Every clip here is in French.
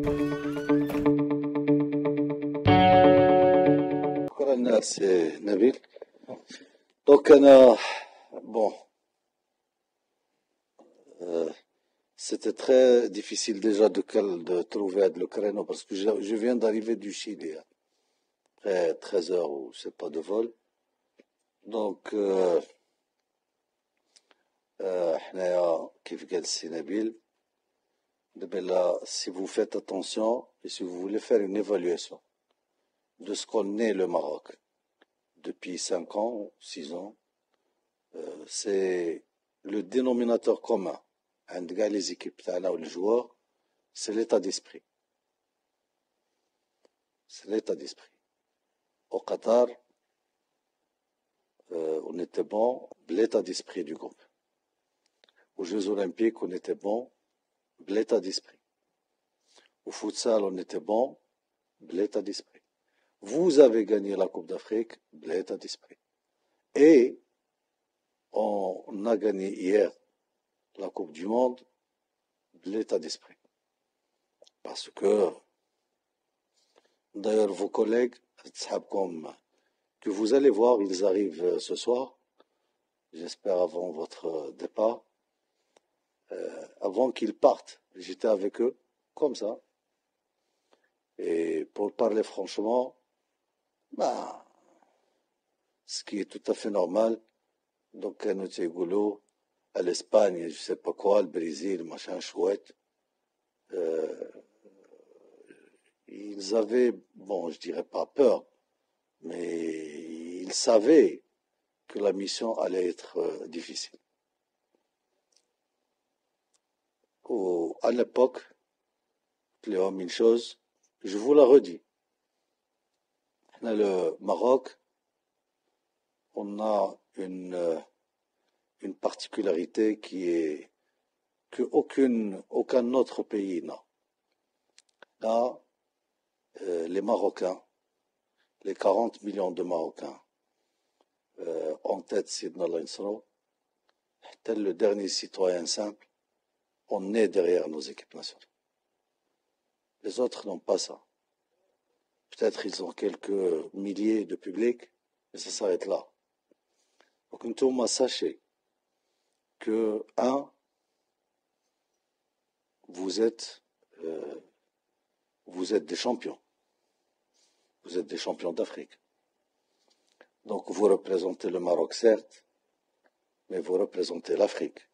شكرا سي نبيل. Donc, bon, c'était très difficile déjà de trouver le créneau parce que je viens d'arriver du Chili, après 13 heures ou c'est pas de vol. Donc, كيف قال سي نبيل, si vous faites attention et si vous voulez faire une évaluation de ce qu'on est le Maroc depuis 5 ans, 6 ans, c'est le dénominateur commun entre les équipes ou les joueurs, c'est l'état d'esprit. C'est l'état d'esprit. Au Qatar, on était bon, l'état d'esprit du groupe. Aux Jeux Olympiques, on était bon, l'état d'esprit. Au futsal, on était bon, l'état d'esprit. Vous avez gagné la Coupe d'Afrique, l'état d'esprit. Et on a gagné hier la Coupe du Monde, l'état d'esprit. Parce que, d'ailleurs, vos collègues, que vous allez voir, ils arrivent ce soir, j'espère avant votre départ, avant qu'ils partent. J'étais avec eux, comme ça. Et pour parler franchement, ce qui est tout à fait normal, donc à l'Espagne, je sais pas quoi, le Brésil, machin chouette, ils avaient, bon, je dirais pas peur, mais ils savaient que la mission allait être difficile. À l'époque, une chose, je vous la redis. Le Maroc, on a une particularité qui est que aucun autre pays n'a. Là, les Marocains, les 40 millions de Marocains, en tête Sidna Lansro, tel le dernier citoyen simple, on est derrière nos équipes nationales. Les autres n'ont pas ça. Peut-être ils ont quelques milliers de publics, mais ça s'arrête là. Donc, nous sachez que, vous êtes des champions. Vous êtes des champions d'Afrique. Donc, vous représentez le Maroc, certes, mais vous représentez l'Afrique.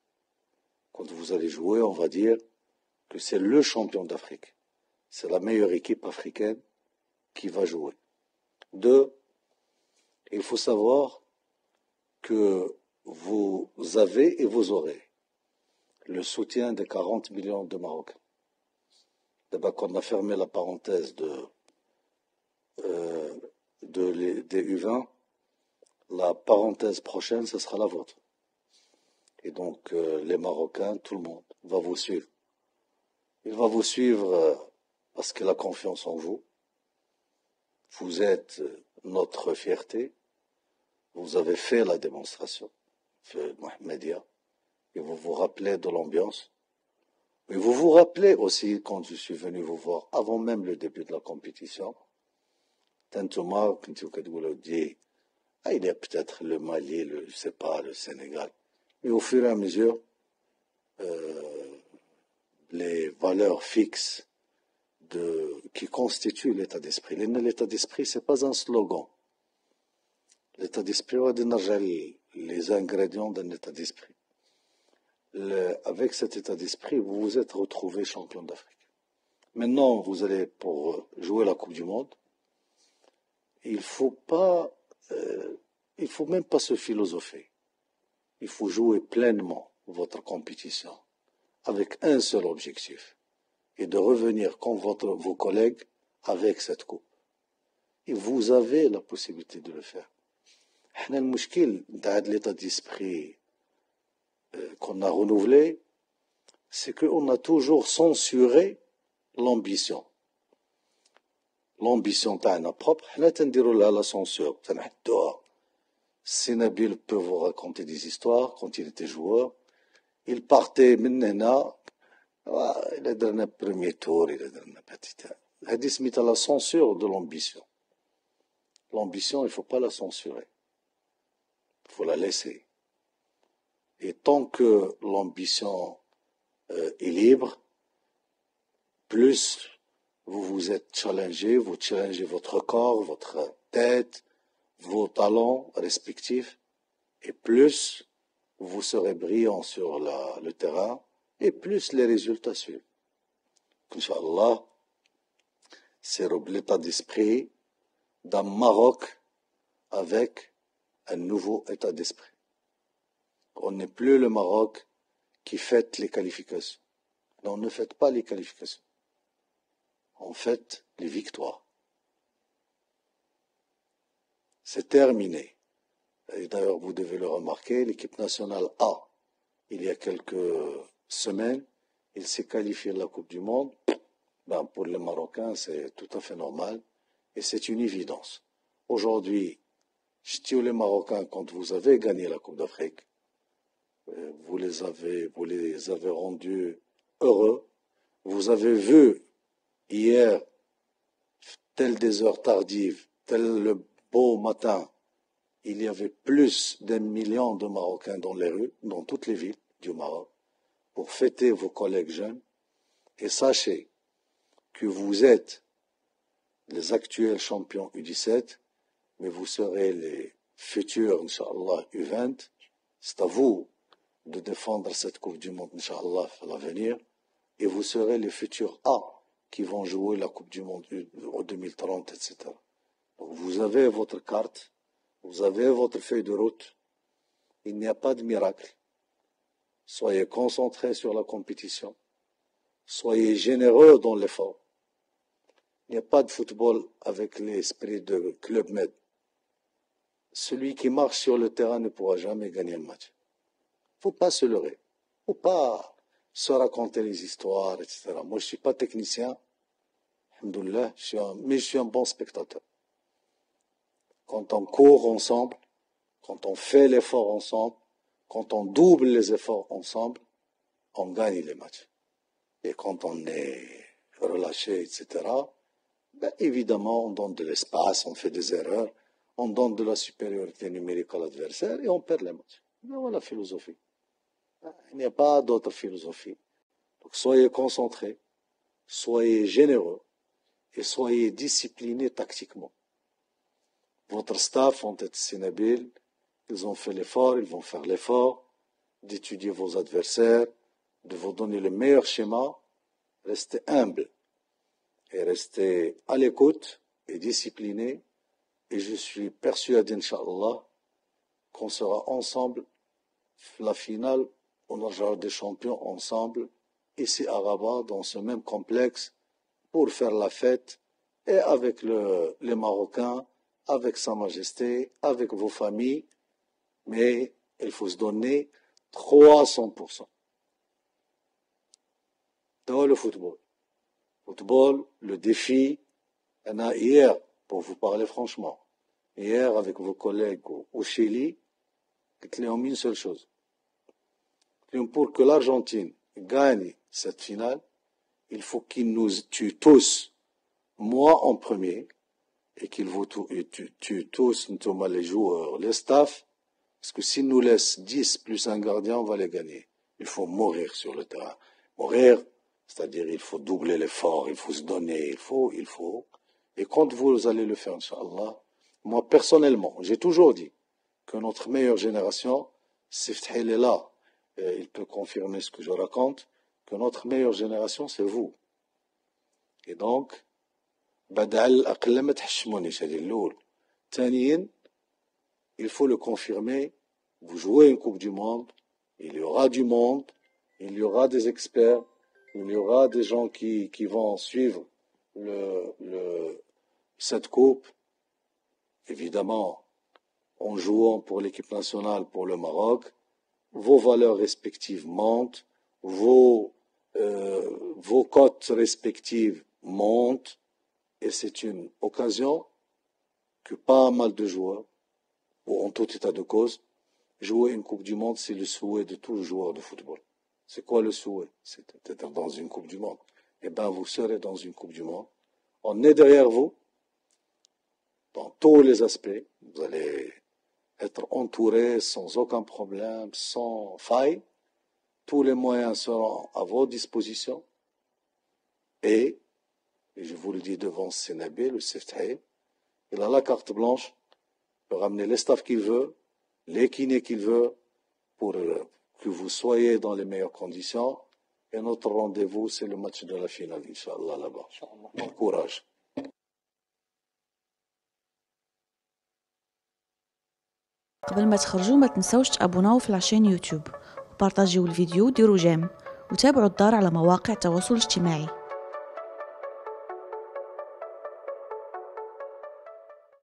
Quand vous allez jouer, on va dire que c'est le champion d'Afrique. C'est la meilleure équipe africaine qui va jouer. 2, il faut savoir que vous avez et vous aurez le soutien des 40 millions de Marocains. D'abord, quand on a fermé la parenthèse des U20, la parenthèse prochaine, ce sera la vôtre. Et donc, les Marocains, tout le monde va vous suivre. Il va vous suivre parce qu'il a confiance en vous. Vous êtes notre fierté. Vous avez fait la démonstration, fait Mohamedia, et vous vous rappelez de l'ambiance. Et vous vous rappelez aussi, quand je suis venu vous voir, avant même le début de la compétition, Tantouma, quand vous dit, il y a peut-être le Mali, je sais pas, le Sénégal. Mais au fur et à mesure, les valeurs fixes qui constituent l'état d'esprit. L'état d'esprit, c'est pas un slogan. L'état d'esprit, on va dire les ingrédients d'un état d'esprit. Avec cet état d'esprit, vous vous êtes retrouvé champion d'Afrique. Maintenant, vous allez pour jouer la Coupe du Monde. Il faut même pas se philosopher. Il faut jouer pleinement votre compétition avec un seul objectif, et de revenir comme vos collègues avec cette coupe. Et vous avez la possibilité de le faire. Le problème de l'état d'esprit qu'on a renouvelé, c'est qu'on a toujours censuré l'ambition. L'ambition تاعنا propre, حنا تنديروا لها la censure, تنحدوها. Si Nabil peut vous raconter des histoires quand il était joueur, il partait من هنا Il a donné le premier tour, il a donné un petit tour. هذه سميتها la censure de l'ambition. L'ambition, il ne faut pas la censurer. Il faut la laisser. Et tant que l'ambition est libre, plus vous vous êtes challengé, vous challengez votre corps, votre tête, vos talents respectifs, et plus vous serez brillant sur le terrain, et plus les résultats suivent. Inch'Allah, c'est l'état d'esprit d'un Maroc avec un nouveau état d'esprit. On n'est plus le Maroc qui fête les qualifications. Non, on ne fête pas les qualifications. On fête les victoires. C'est terminé. Et d'ailleurs, vous devez le remarquer, l'équipe nationale A, il y a quelques semaines, il s'est qualifié à la Coupe du Monde. Ben, pour les Marocains, c'est tout à fait normal. Et c'est une évidence. Aujourd'hui, je dis aux Marocains, quand vous avez gagné la Coupe d'Afrique, vous les avez rendus heureux. Vous avez vu hier, telles des heures tardives, tel le beau matin, il y avait plus d'1 million de Marocains dans les rues, dans toutes les villes du Maroc, pour fêter vos collègues jeunes. Et sachez que vous êtes les actuels champions U17, mais vous serez les futurs, Inch'Allah, U20. C'est à vous de défendre cette Coupe du Monde, Inch'Allah, à l'avenir. Et vous serez les futurs A qui vont jouer la Coupe du Monde en 2030, etc. Donc vous avez votre carte, vous avez votre feuille de route. Il n'y a pas de miracle. Soyez concentrés sur la compétition. Soyez généreux dans l'effort. Il n'y a pas de football avec l'esprit de Club Med. Celui qui marche sur le terrain ne pourra jamais gagner un match. Il ne faut pas se leurrer. Il ne faut pas se raconter les histoires, etc. Moi, je ne suis pas technicien. Alhamdoulilah, mais je suis un bon spectateur. Quand on court ensemble, quand on fait l'effort ensemble, quand on double les efforts ensemble, on gagne les matchs. Et quand on est relâché, etc., ben évidemment, on donne de l'espace, on fait des erreurs, on donne de la supériorité numérique à l'adversaire et on perd les matchs. Mais voilà la philosophie. Il n'y a pas d'autre philosophie. Donc soyez concentrés, soyez généreux et soyez disciplinés tactiquement. Votre staff ont été sénabiles, ils ont fait l'effort, ils vont faire l'effort d'étudier vos adversaires, de vous donner le meilleur schéma. Restez humble et restez à l'écoute et discipliné. Et je suis persuadé, Inch'Allah, qu'on sera ensemble, la finale, on aura des champions ensemble, ici à Rabat, dans ce même complexe, pour faire la fête, et avec les Marocains, avec Sa Majesté, avec vos familles, mais il faut se donner 300%. Dans le football. Football, le défi, on a hier, pour vous parler franchement, hier avec vos collègues au Chili, je leur ai dit une seule chose. Pour que l'Argentine gagne cette finale, il faut qu'ils nous tuent tous, moi en premier, et qu'ils vous tuent tous, notamment les joueurs, les staffs, parce que s'ils nous laissent 10 plus un gardien, on va les gagner. Il faut mourir sur le terrain. Mourir, c'est-à-dire il faut doubler l'effort, il faut se donner, il faut. Et quand vous allez le faire, Inch'Allah, moi personnellement, j'ai toujours dit que notre meilleure génération, Siftahil est là, il peut confirmer ce que je raconte, que notre meilleure génération, c'est vous. Et donc, بدل أقل ما تحشمونيش هذه الأول. ثانيا, il faut le confirmer, vous jouez une Coupe du Monde, il y aura du monde, il y aura des experts, il y aura des gens qui vont suivre cette coupe, évidemment, en jouant pour l'équipe nationale, pour le Maroc, vos valeurs respectives montent, vos cotes respectives montent, et c'est une occasion que pas mal de joueurs, ou en tout état de cause, jouer une Coupe du Monde, c'est le souhait de tous les joueurs de football. C'est quoi le souhait? C'est d'être dans une Coupe du Monde. Eh bien, vous serez dans une Coupe du Monde. On est derrière vous, dans tous les aspects. Vous allez être entouré sans aucun problème, sans faille. Tous les moyens seront à votre disposition. Et je vous le dis devant Sénabé, le Seftaï, il a la carte blanche. Il peut ramener les staffs qu'il veut, les kinés qu'il veut, pour que vous soyez dans les meilleures conditions. Et notre rendez-vous, c'est le match de la finale, Inch'Allah, là-bas. Bon courage. قبل ما تخرجوا ما تنسوش تابوناو في العشان يوتيوب وبارطاجيو الفيديو وديروا جيم وتابعوا الدار على مواقع التواصل الاجتماعي.